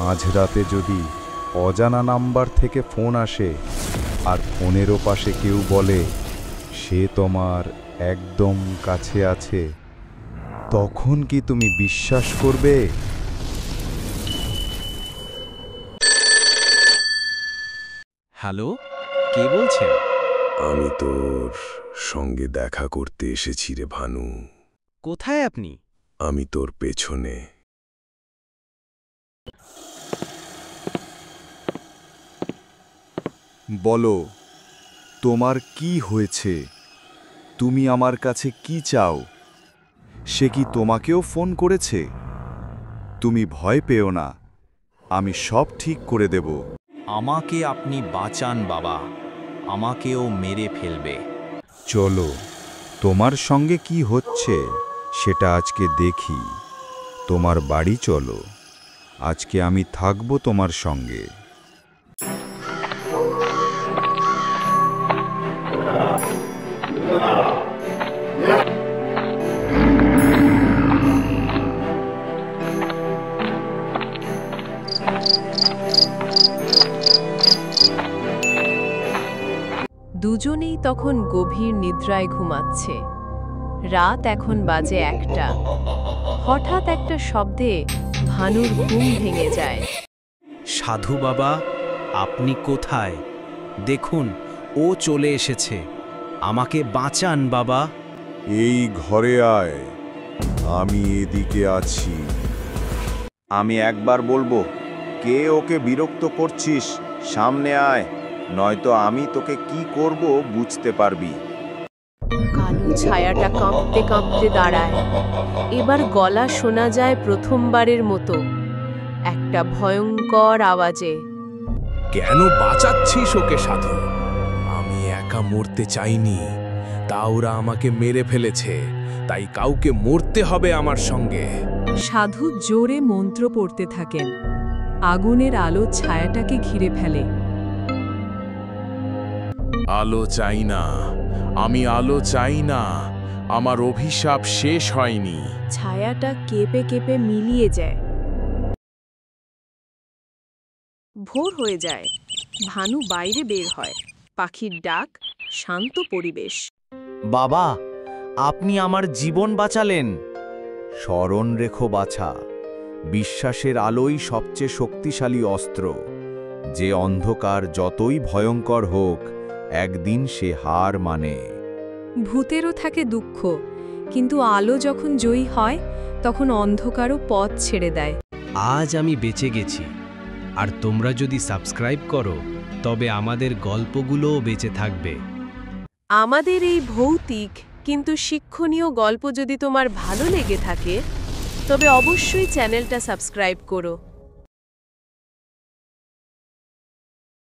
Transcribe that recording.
মাঝরাতে যদি অজানা নাম্বার থেকে ফোন আসে আর ফোনেরও পাশে কেউ বলে সে তোমার একদম কাছে আছে, তখন কি তুমি বিশ্বাস করবে? হ্যালো, কে বলছেন? আমি তোর সঙ্গে দেখা করতে এসেছি রে ভানু। কোথায় আপনি? আমি তোর পেছনে। বলো, তোমার কি হয়েছে? তুমি আমার কাছে কি চাও? সে কি তোমাকেও ফোন করেছে? তুমি ভয় পেও না, আমি সব ঠিক করে দেব। আমাকে আপনি বাঁচান বাবা, আমাকেও মেরে ফেলবে। চলো, তোমার সঙ্গে কি হচ্ছে সেটা আজকে দেখি। তোমার বাড়ি চলো, আজকে আমি থাকবো তোমার সঙ্গে। দুজনেই তখন গভীর নিদ্রায় ঘুমাচ্ছে। রাত এখন বাজে 1টা। হঠাৎ একটা শব্দে ভানুর ঘুম ভেঙে যায়। সাধু বাবা, আপনি কোথায়? দেখুন, ও চলে এসেছে। আমাকে বাঁচান বাবা। এই ঘরে আয়, আমি এদিকে আছি। আমি একবার বলবো, কে ওকে বিরক্ত করছিস? সামনে আয়, নয়তো আমি তোকে কি করব বুঝতে পারবি। কালো ছায়াটা কাঁপতে কাঁপতে দাঁড়ায়। এবার গলা শোনা যায় প্রথমবারের মতো, একটা ভয়ঙ্কর আওয়াজে। কেন বাঁচাচ্ছিস ওকে সাধু? আমি একা মরতে চাইনি, তা ওরা আমাকে মেরে ফেলেছে, তাই কাউকে মরতে হবে আমার সঙ্গে। সাধু জোরে মন্ত্র পড়তে থাকেন। আগুনের আলো ছায়াটাকে ঘিরে ফেলে। আলো চাই না, আমি আলো চাই না, আমার অভিশাপ শেষ হয়নি। ছায়াটা কেঁপে কেঁপে মিলিয়ে যায়। ভোর হয়ে যায়। ভানু বাইরে বের হয়। পাখির ডাক, শান্ত পরিবেশ। বাবা, আপনি আমার জীবন বাঁচালেন। স্মরণ রেখো বাছা, বিশ্বাসের আলোই সবচেয়ে শক্তিশালী অস্ত্র। যে অন্ধকার যতই ভয়ঙ্কর হোক, একদিন সে হার মানে। ভূতেরও থাকে দুঃখ, কিন্তু আলো যখন জয়ী হয় তখন অন্ধকারও পথ ছেড়ে দেয়। আজ আমি বেঁচে গেছি, আর তোমরা যদি সাবস্ক্রাইব করো তবে আমাদের গল্পগুলোও বেঁচে থাকবে। আমাদের এই ভৌতিক কিন্তু শিক্ষণীয় গল্প যদি তোমার ভালো লেগে থাকে তবে অবশ্যই চ্যানেলটা সাবস্ক্রাইব করো।